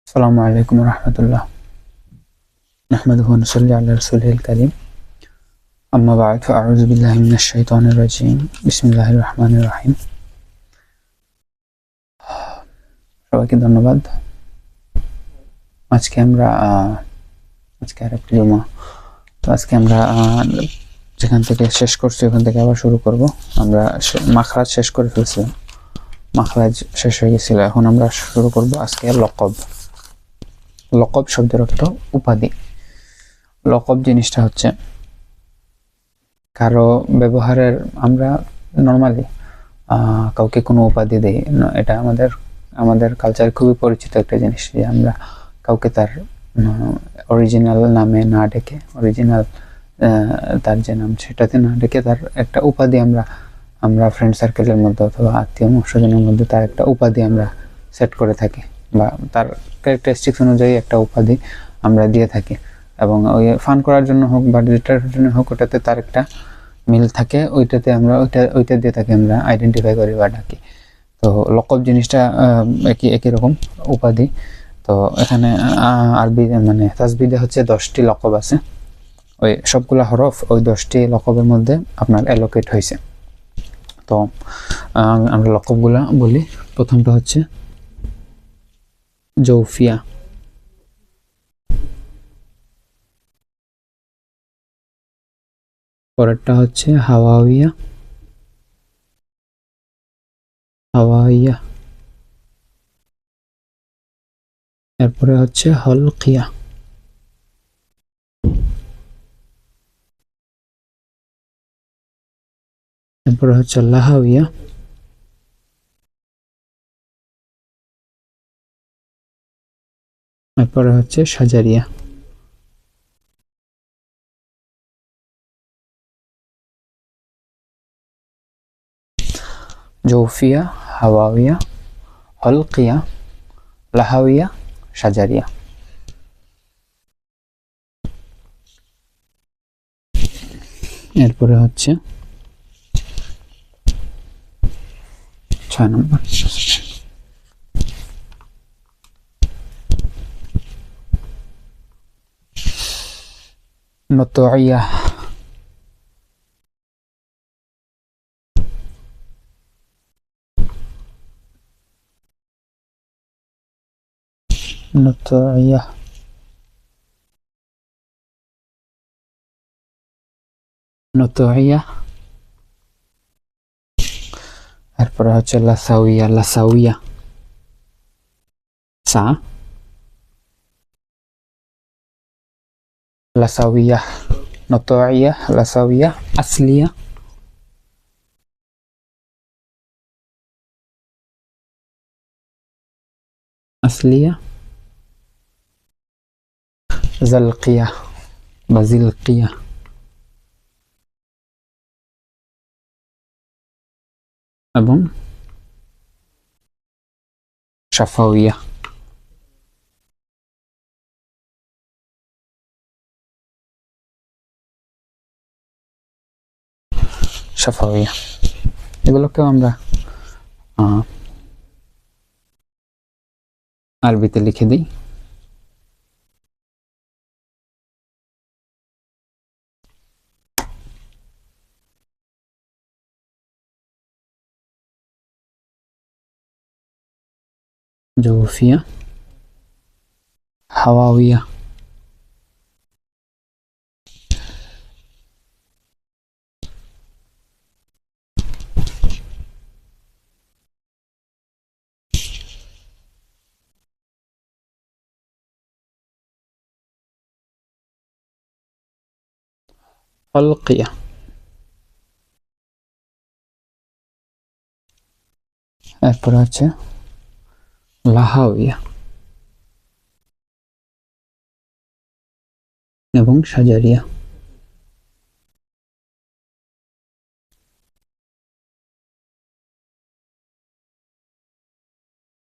السلام عليكم ورحمة الله. نحمده ونصلي على رسوله الكريم. أما بعد فأعوذ بالله من الشيطان الرجيم. بسم الله الرحمن الرحيم. সবাইকে ধন্যবাদ। আজকে আরেকটি জুমা। তো আজকে আমরা যেখান থেকে শেষ করছি ওখান থেকে আবার শুরু করব। আমরা মাখরাজ শেষ করে ফেলছিলাম, মাখরাজ শেষ হয়ে গেছিল। এখন আমরা শুরু করব আজকে লকব। লকব শব্দের অর্থ উপাধি। লকব জিনিসটা হচ্ছে কারো ব্যবহারের, আমরা নর্মালি কাউকে কোনো উপাধি দিই, এটা আমাদের কালচারে খুবই পরিচিত একটা জিনিস যে আমরা কাউকে তার অরিজিনাল নামে না ডেকে, অরিজিনাল তার যে নাম সেটাতে না ডেকে তার একটা উপাধি আমরা ফ্রেন্ড সার্কেলের মধ্যে অথবা আত্মীয় স্বজনের মধ্যে তার একটা উপাধি আমরা সেট করে থাকি, বা তার ক্যারেক্টারিস্টিক্স অনুযায়ী একটা উপাধি আমরা দিয়ে থাকি। এবং ওই ফান করার জন্য হোক বা যেটার জন্য হোক, ওটাতে তার একটা মিল থাকে, ওইটাতে আমরা ওইটা দিয়ে থাকি, আমরা আইডেন্টিফাই করি বা ডাকি। তো লকব জিনিসটা একই রকম উপাধি। তো এখানে আরবি মানে তাসবিদে হচ্ছে 10টি লকব আছে। ওই সবগুলা হরফ ওই 10টি লকবের মধ্যে আপনার অ্যালোকেট হয়েছে। তো আমরা লকবগুলা বলি। প্রথমটা হচ্ছে জৌফিয়া, পরেরটা হচ্ছে হাওয়াইয়া, এরপরে হচ্ছে হলকিয়া, এরপরে হচ্ছে লাহাউইয়া, এরপরে হচ্ছে সাজারিয়া। জৌফিয়া, হাওয়াইয়া, হলকিয়া, লাহাউইয়া, সাজারিয়া। এরপরে হচ্ছে 6 নম্বর নতইয়া, নতইয়া, নতইয়া। এরপরে হচ্ছে লাসাউইয়া, লাসাউইয়া, সা, লাসাউইয়া, নতইয়া, লাসাউইয়া, আসলিয়া, আসলিয়া, জালকিয়া বা জিলকিয়া, এবং শাফাউইয়া। শাফাউইয়া এগুলোকেও আমরা আরবিতে লিখে দিই। জৌফিয়া, হাওয়াইয়া, হলকিয়া, এরপর আছে লাহাউইয়া এবং সাজারিয়া।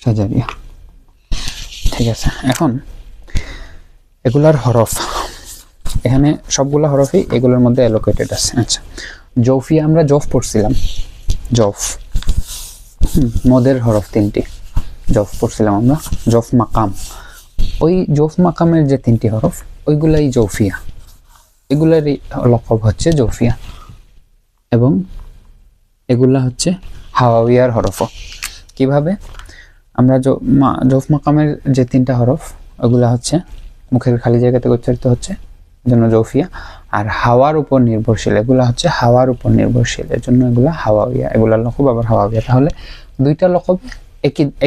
সাজারিয়া, ঠিক আছে। এখন এগুলার হরফ, এখানে সবগুলা হরফই এগুলোর মধ্যে অ্যালোকেটেড আছে। আচ্ছা, জৌফিয়া আমরা জফ পড়ছিলাম, জফ মদের হরফ 3টি, জফ পড়ছিলাম আমরা, জফ মাকাম। ওই জৌফ মাকামের যে 3টি হরফ ওইগুলাই জৌফিয়া, এগুলারই লকব হচ্ছে জৌফিয়া, এবং এগুলা হচ্ছে হাওয়াইয়ার হরফও। কিভাবে? আমরা জৌফ মাকামের যে 3টা হরফ ওগুলা হচ্ছে মুখের খালি জায়গাতে উচ্চারিত হচ্ছে, জন্য জৌফিয়া, আর হাওয়ার উপর নির্ভরশীল, এগুলা হচ্ছে হাওয়ার উপর নির্ভরশীল, এর জন্য এগুলা হাওয়াইয়া, এগুলা লকব আবার হাওয়াইয়া। তাহলে 2টা লকব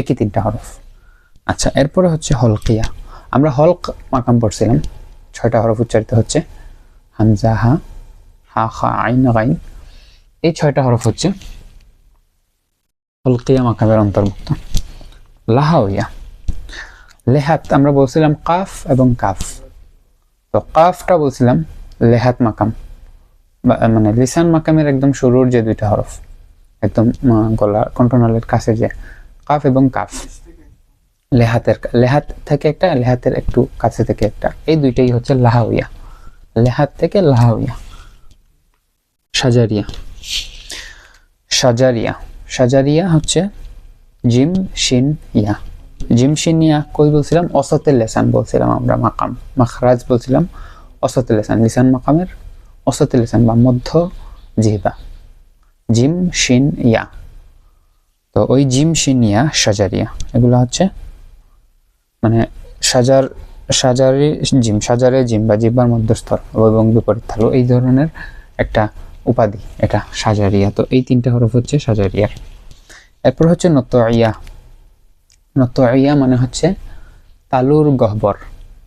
একই 3টা হরফ। আচ্ছা, এরপরে হচ্ছে হলকিয়া। আমরা হলক মাকাম পড়ছিলাম, 6টা হরফ উচ্চারিত হচ্ছে, হামজা, হা, হা, খা, আইন, গাইন, এই 6টা হরফ হচ্ছে হলকিয়া মাকামের অন্তর্ভুক্ত। লাহাউইয়া, লেহাত আমরা বলছিলাম কাফ এবং কাফ, তো কাফটা বলছিলাম লেহাত মাকাম, মানে লিসান মাকামের একদম শুরুর যে 2টা হরফ, একদম গলা কণ্ঠনালীর কাছে যে কাফ এবং কাফ, লেহাত থেকে একটা, লেহাতের একটু কাছে থেকে একটা, এই 2টাই হচ্ছে লাহাউইয়া, লেহাত থেকে লাহাউইয়া। সাজারিয়া, সাজারিয়া, সাজারিয়া হচ্ছে জিম শিন ইয়া, জিম শিন ইয়া কই বলছিলাম? অসতের লেসান বলছিলাম আমরা, মাকাম মাখরাজ বলছিলাম অসতের লেসান, লিসান মাকামের অসতের লেসান বা মধ্য জিহ্বা, জিম শিন ইয়া। তো ওই জিম শিন ইয়া সাজারিয়া, এগুলো হচ্ছে মানে সাজারে জিম বা জিহ্বার মধ্যস্থল এবং বিপরীত থালো, এই ধরনের একটা উপাধি, এটা সাজারিয়া। তো এই 3টা হরফ হচ্ছে সাজারিয়া। এরপর হচ্ছে নতইয়া, নতইয়া মানে হচ্ছে তালুর গহ্বর,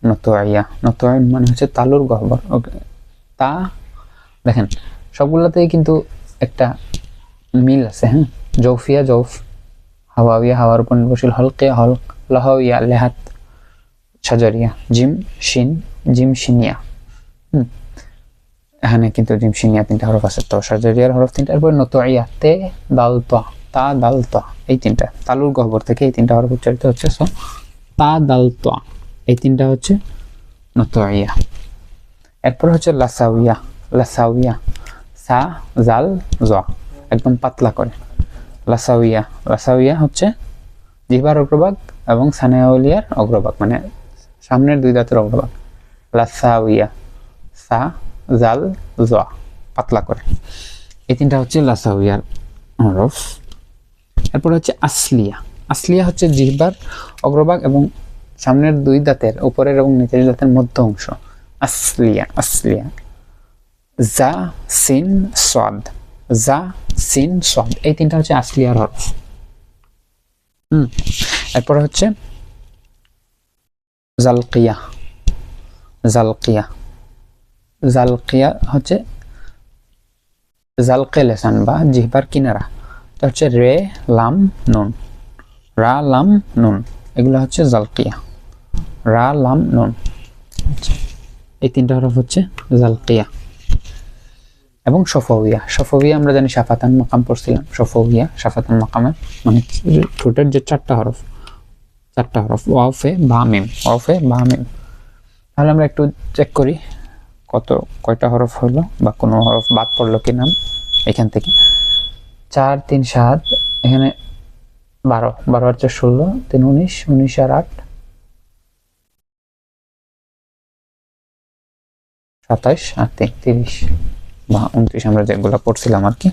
নতইয়া, নতই মানে হচ্ছে তালুর গহ্বর। ওকে, তা দেখেন সবগুলোতেই কিন্তু একটা মিল আছে, হ্যাঁ, জৌফিয়া জৌফ, হাওয়াইয়া হাওয়ার উপর নির্ভরশীল, হলকিয়া হলক, লাহাউইয়া লেহাত, সাজারিয়া জিম শিন, জিম শিনিয়া। এখানে কিন্তু জিম শিনিয়া 3টা হরফ আছে, তো সাজারিয়ার হরফ 3টা। এরপর নতইয়া, তে দাল তা, তা দাল তা, এই 3টা তালুর গহ্বর থেকে এই 3টা হরফ উচ্চারিত হচ্ছে। সো তা দাল তা, এই 3টা হচ্ছে নতইয়া। এরপর হচ্ছে লাসাউইয়া, লাসাউইয়া, সা জাল জ, একদম পাতলা করে, লাসাউইয়া। লাসাউইয়া হচ্ছে জিহ্বার অগ্রভাগ এবং সানাউলিয়ার অগ্রভাগ, মানে সামনের 2 দাঁতের অগ্রভাগ, লাসাউইয়া, সা জাল জ, পাতলা করে, এই 3টা হচ্ছে লাসাউইয়ার হরফ। এরপর হচ্ছে আসলিয়া, আসলিয়া হচ্ছে জিহ্বার অগ্রভাগ এবং সামনের 2 দাঁতের উপরের এবং নিচের দাঁতের মধ্য অংশ, আসলিয়া, আসলিয়া, জা সিন সাদ, জা সিন সাদ, এই 3টা হচ্ছে আসলিয়ার হরফ। এরপর হচ্ছে জালকিয়া, জালকিয়া, জালকিয়া হচ্ছে জালকে লেসান বা জিহ্বার কিনারা, এটা হচ্ছে রে লাম নুন, রা লাম নুন, এগুলো হচ্ছে জালকিয়া, রা লাম নুন, এই 3টা হরফ হচ্ছে জালকিয়া। এবং সফাউইয়া, সফাউইয়া আমরা জানি শাফাতান মাকাম পড়ছিলাম, সফাউইয়া শাফাতান মাকামের মানে ঠোঁটের যে 4টা হরফ, 4টা হরফ, ওয়াফে বা মিম, ওয়াফে বা মিম। তাহলে আমরা একটু চেক করি কয়টা হরফ হলো বা কোনো হরফ বাদ পড়লো কি নাম এখান থেকে। 4 3 7, এখানে 12, 12 আর 4 16, 3 19, 19 আর 8 27 আর 3 30 বা 29, আমরা যেগুলো পড়ছিলাম আর কি,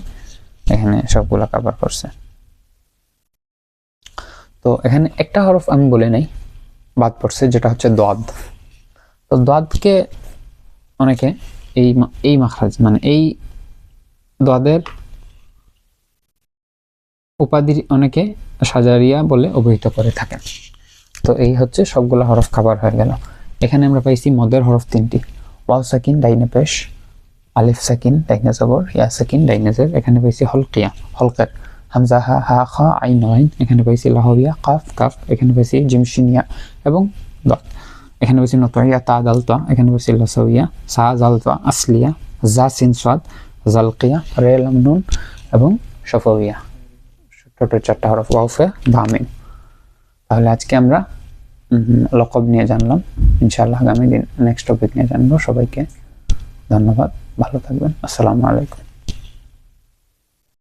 এখানে সবগুলা কভার করছে। তো এখানে একটা হরফ আমি বলে নাই বাদ পড়ছে, যেটা হচ্ছে দদ। তো দদকে অনেকে এই মাখরাজ মানে এই দদের উপাধি অনেকে সাজারিয়া বলে অভিহিত করে থাকেন। তো এই হচ্ছে সবগুলা হরফ খাবার হয়ে গেল। এখানে আমরা পাইছি মদের হরফ 3টি, ওয়াও সাকিন ডাইনে পেশ, আলিফ সাকিন ডাইনে জবর, ইয়া সাকিন ডাইনে জের। এখানে পাইছি হলকিয়া, হলকার, হামজা হা, হা খা আইন আইন। এখানে পাইছি লাহাউইয়া, কাফ কাফ। এখানে পাইছি জিমশিনিয়া এবং দদ। এখানে পাইছি নতইয়া, তা দাল তা। এখানে পাইছি লাসাউইয়া, সা জাল তা, আসলিয়া, জা সিন সাদ, জালকিয়া, রে লাম নুন এবং সফাউইয়া, টোটাল 4টা হরফ, ওয়াফে বা মিম। তাহলে আজকে আমরা লকব নিয়ে জানলাম, ইনশাআল্লাহ আগামী দিন নেক্সট টপিক নিয়ে জানবো। সবাইকে ধন্যবাদ, ভালো থাকবেন, আসসালামু আলাইকুম।